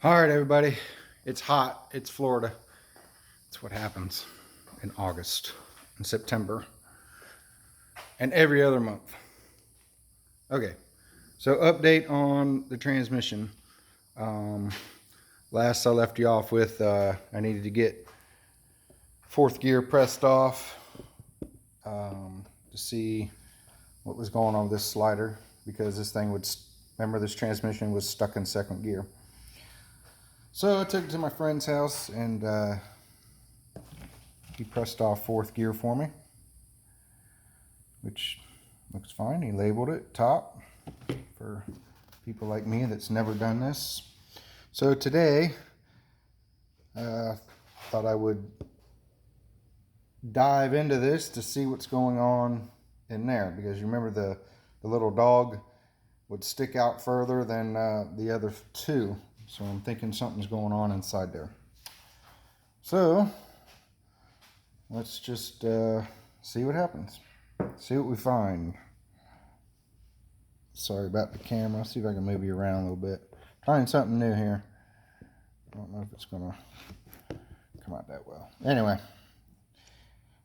All right, everybody. It's hot. It's Florida. It's what happens in August and September and every other month. Okay, so update on the transmission. Last I left you off with I needed to get fourth gear pressed off to see what was going on with this slider, because this thing would, remember, this transmission was stuck in second gear. So I took it to my friend's house and he pressed off fourth gear for me, which looks fine. He labeled it top for people like me that's never done this. So today, thought I would dive into this to see what's going on in there, because you remember the little dog would stick out further than the other two. So I'm thinking something's going on inside there. So let's just see what happens. See what we find. Sorry about the camera. I'll see if I can move you around a little bit. Trying something new here. I don't know if it's gonna come out that well. Anyway,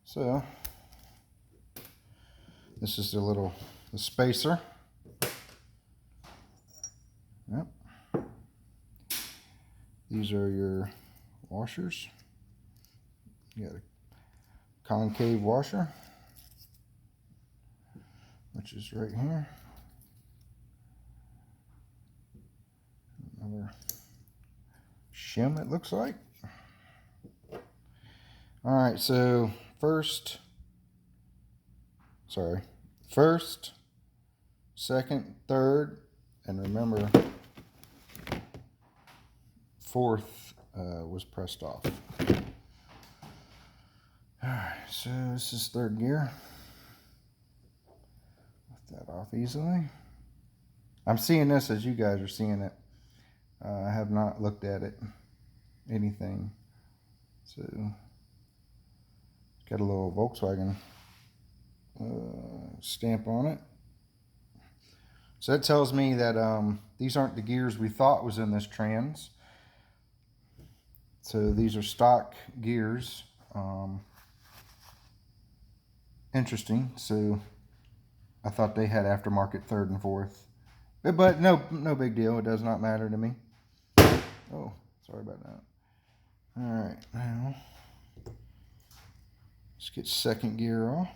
so this is the spacer. Yep. These are your washers. You got a concave washer, which is right here. Another shim, it looks like. All right, so first, second, third, and remember, fourth was pressed off. All right, so this is third gear. Lift that off easily. I'm seeing this as you guys are seeing it. I have not looked at it, anything. So, got a little Volkswagen stamp on it. So that tells me that these aren't the gears we thought was in this trans. So these are stock gears. Interesting. So I thought they had aftermarket third and fourth, but no big deal. It does not matter to me. Oh, sorry about that. All right, now let's get second gear off.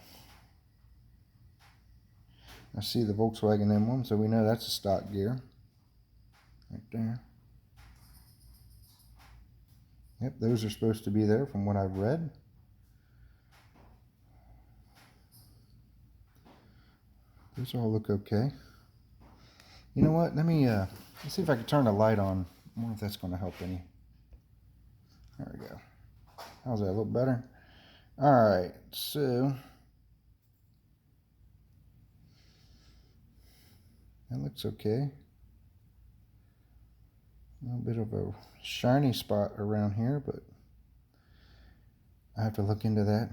I see the Volkswagen emblem, so we know that's a stock gear right there. Yep, those are supposed to be there from what I've read. Those all look okay. You know what? Let's see if I can turn the light on. I wonder if that's going to help any. There we go. How's that? A little better? All right, so that looks okay. A little bit of a shiny spot around here, but I have to look into that.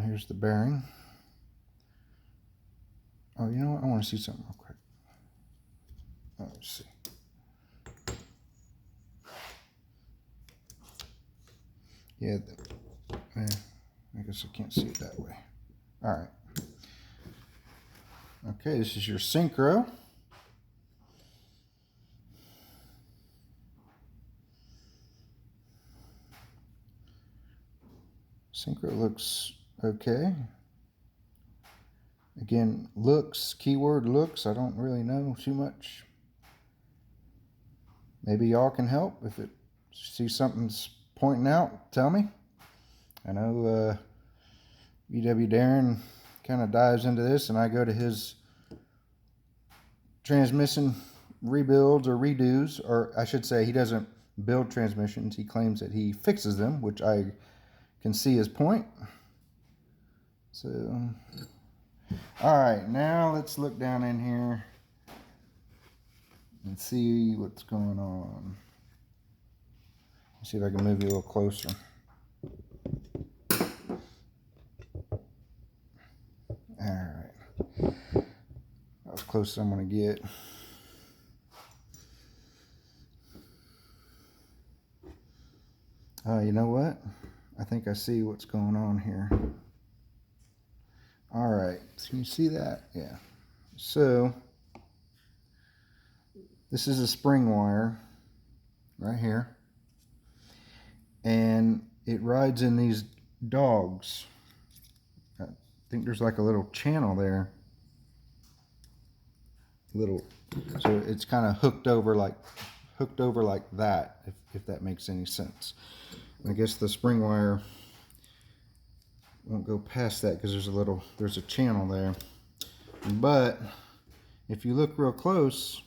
Here's the bearing. Oh, you know what? I want to see something real quick. Oh, let's see. Yeah, I guess I can't see it that way. All right. Okay, this is your synchro. Synchro looks okay. Again, looks, keyword looks. I don't really know too much. Maybe y'all can help. If it see something's pointing out, tell me. I know UW Darren kind of dives into this, and I go to his transmission rebuilds or redos, or I should say he doesn't build transmissions. He claims that he fixes them, which I can see his point. So, all right, now let's look down in here and see what's going on. Let's see if I can move you a little closer. All right, that's close as I'm going to get. You know what? I think I see what's going on here. All right, so can you see that? Yeah. So this is a spring wire right here, and it rides in these dogs. I think there's like a little channel there. So it's kind of hooked over like that, if that makes any sense. I guess the spring wire won't go past that because there's a channel there. But if you look real close,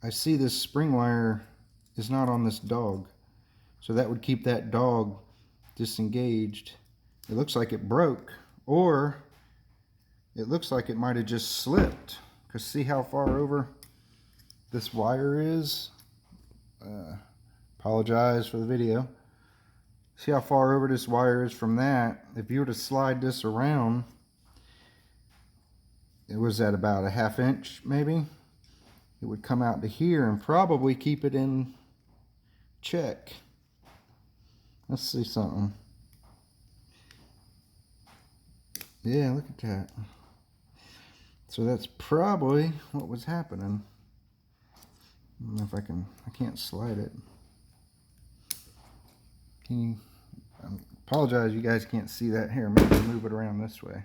I see this spring wire is not on this dog. So that would keep that dog disengaged. It looks like it broke, or it looks like it might have just slipped. Because see how far over this wire is? Apologize for the video. See how far over this wire is from that? If you were to slide this around, it was at about a 1/2 inch maybe. It would come out to here and probably keep it in check. Let's see something. Yeah, look at that. So that's probably what was happening. I don't know if I can't slide it. Can you, I apologize you guys can't see that here. Maybe move it around this way.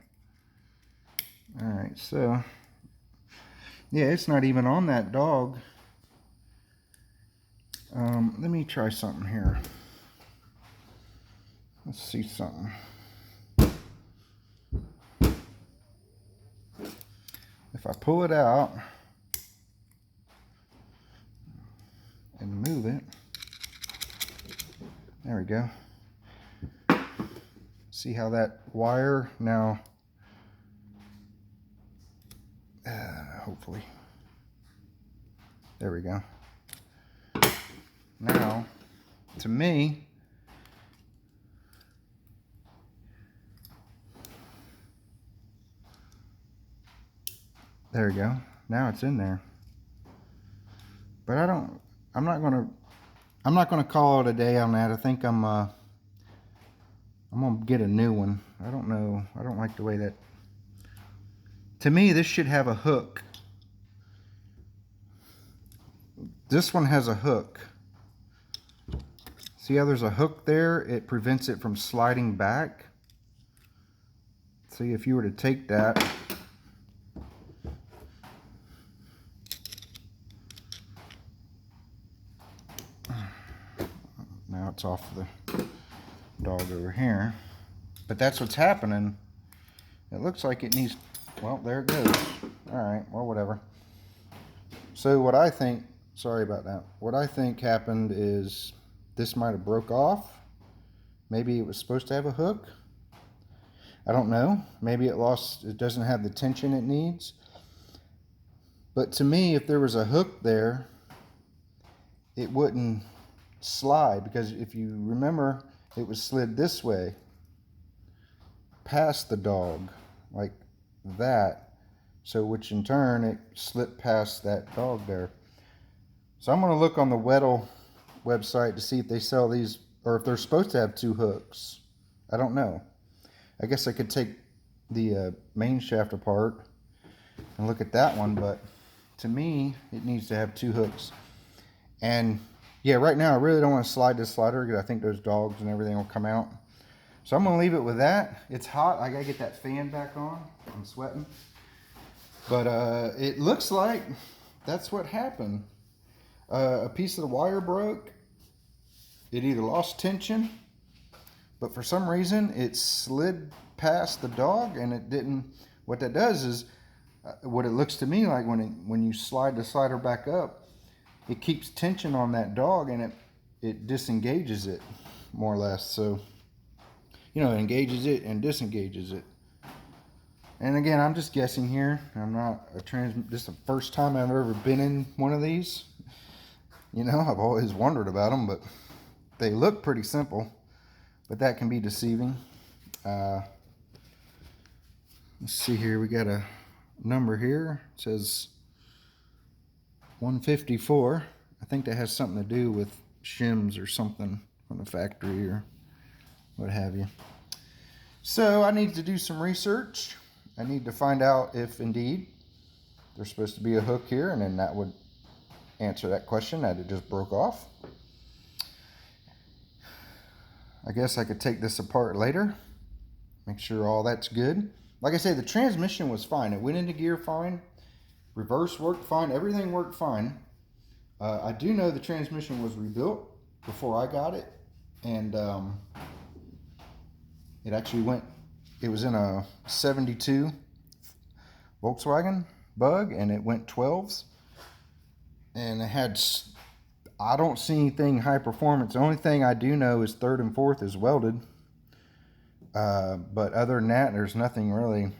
All right, so yeah, it's not even on that dog. Let me try something here. Let's see something. If I pull it out and move it, there we go. See how that wire now, hopefully, there we go. Now, to me, there we go. Now it's in there. But I'm not gonna call it a day on that. I think I'm gonna get a new one. I don't know. I don't like the way that. To me, this should have a hook. This one has a hook. See how there's a hook there? It prevents it from sliding back. See, if you were to take that, now it's off the dog over here. But that's what's happening. It looks like it needs, well, there it goes. All right, well, whatever. So what I think, sorry about that. What I think happened is this might have broke off. Maybe it was supposed to have a hook. I don't know. Maybe it doesn't have the tension it needs. But to me, if there was a hook there, it wouldn't slide, because if you remember, it was slid this way past the dog like that, so which in turn it slipped past that dog there. So I'm going to look on the Weddle website to see if they sell these, or if they're supposed to have 2 hooks. I don't know. I guess I could take the main shaft apart and look at that one, but to me it needs to have 2 hooks. And yeah, right now I really don't want to slide this slider because I think those dogs and everything will come out. So I'm going to leave it with that. It's hot. I got to get that fan back on. I'm sweating. But it looks like that's what happened. A piece of the wire broke. It either lost tension, but for some reason it slid past the dog, and it didn't. What that does is, what it looks to me like when you slide the slider back up, it keeps tension on that dog, and it disengages it, more or less. So, you know, it engages it and disengages it. And again, I'm just guessing here. I'm not this is the first time I've ever been in one of these. You know, I've always wondered about them, but they look pretty simple. But that can be deceiving. Let's see here. We got a number here. It says 154. I think that has something to do with shims or something. from the factory or what have you. So I need to do some research. I need to find out if indeed there's supposed to be a hook here, and then that would answer that question that it just broke off. I guess I could take this apart later, make sure all that's good. Like I say, the transmission was fine. It went into gear fine. Reverse worked fine. Everything worked fine. I do know the transmission was rebuilt before I got it, and it actually went, it was in a 72 Volkswagen Bug, and it went 12s, and it had, I don't see anything high performance. The only thing I do know is third and fourth is welded, but other than that, there's nothing really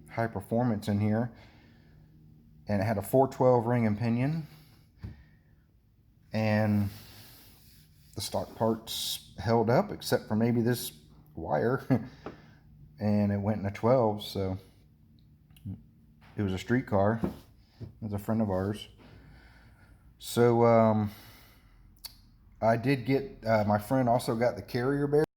high performance in here. And it had a 412 ring and pinion, and the stock parts held up except for maybe this wire and it went in a 12, so it was a street car. It was a friend of ours. So I did get, my friend also got the carrier bearing.